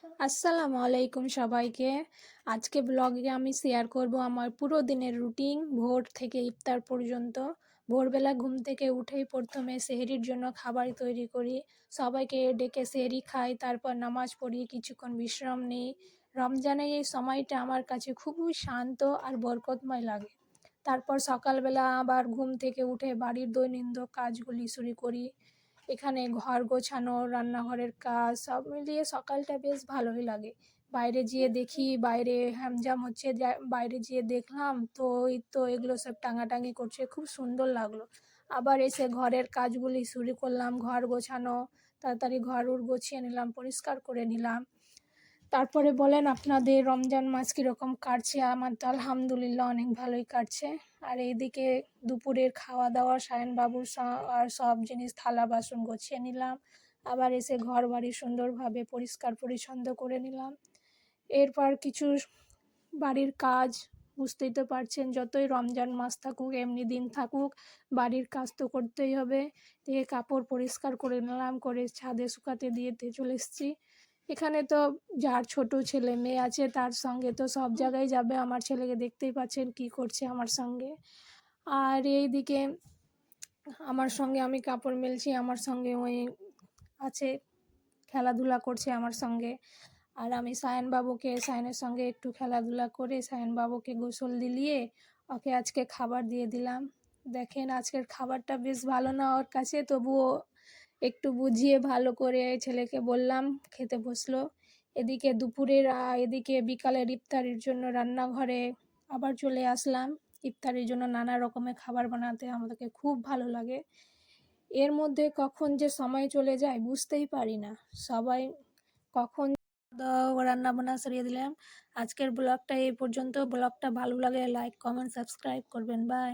আসসালামু আলাইকুম সবাইকে। আজকে ব্লগে আমি শেয়ার করব আমার পুরো দিনের রুটিন ভোর থেকে ইফতার পর্যন্ত। ভোরবেলা ঘুম থেকে উঠেই প্রথমে সেহরির জন্য খাবার তৈরি করি। সবাইকে ডেকে সেহরি খাই, তারপর নামাজ পড়ি, কিছুক্ষণ বিশ্রাম নিই। রমজানের এই সময়টা আমার কাছে খুবই শান্ত আর বরকতময় লাগে। তারপর সকালবেলা আবার ঘুম থেকে উঠে বাড়ির দৈনন্দিন কাজগুলি শুরু করি। এখানে ঘর গোছানো, রান্নাঘরের কাজ সব মিলিয়ে সকালটা বেশ ভালোই লাগে। বাইরে যেয়ে দেখি বাইরে হ্যামজাম হচ্ছে, বাইরে যেয়ে দেখলাম তো এই তো এগুলো সব টাঙাটাঙি করছে, খুব সুন্দর লাগলো। আবার এসে ঘরের কাজগুলি শুরু করলাম, ঘর গোছানো, তাড়াতাড়ি ঘর গুছিয়ে নিলাম, পরিষ্কার করে নিলাম। তারপরে বলেন আপনাদের রমজান মাস কীরকম কাটছে? আমার তো আলহামদুলিল্লাহ অনেক ভালোই কাটছে। আর এইদিকে দুপুরের খাওয়া দাওয়া সায়নবাবুর আর সব জিনিস থালা বাসন গুছিয়ে নিলাম। আবার এসে ঘর বাড়ি সুন্দরভাবে পরিষ্কার পরিচ্ছন্ন করে নিলাম। এরপর কিছু বাড়ির কাজ, বুঝতেই তো পারছেন, যতই রমজান মাস থাকুক এমনি দিন থাকুক বাড়ির কাজ তো করতেই হবে। দিয়ে কাপড় পরিষ্কার করে নিলাম, করে ছাদে শুকাতে দিয়েতে চলে এসেছি। এখানে তো যার ছোট ছেলে মেয়ে আছে তার সঙ্গে তো সব জায়গায় যাবে, আমার ছেলেকে দেখতেই পাচ্ছেন কি করছে আমার সঙ্গে। আর এইদিকে আমার সঙ্গে আমি কাপড় মেলছি, আমার সঙ্গে ওই আছে, খেলাধুলা করছে আমার সঙ্গে। আর আমি সায়নের সঙ্গে একটু খেলাধুলা করে সায়নবাবুকে গোসল দিলিয়ে ওকে আজকে খাবার দিয়ে দিলাম। দেখেন আজকের খাবারটা বেশ ভালো না ওর কাছে, তবুও একটু বুঝিয়ে ভালো করে ছেলেকে বললাম, খেতে বসলো। এদিকে দুপুরের এদিকে বিকালের ইফতারির জন্য রান্নাঘরে আবার চলে আসলাম। ইফতারির জন্য নানা রকমের খাবার বানাতে আমাদেরকে খুব ভালো লাগে। এর মধ্যে কখন যে সময় চলে যায় বুঝতেই পারি না। সবাই কখন রান্না বান্না সারিয়ে দিলাম। আজকের ব্লগটা এই পর্যন্ত। ব্লগটা ভালো লাগে লাইক কমেন্ট সাবস্ক্রাইব করবেন। বাই।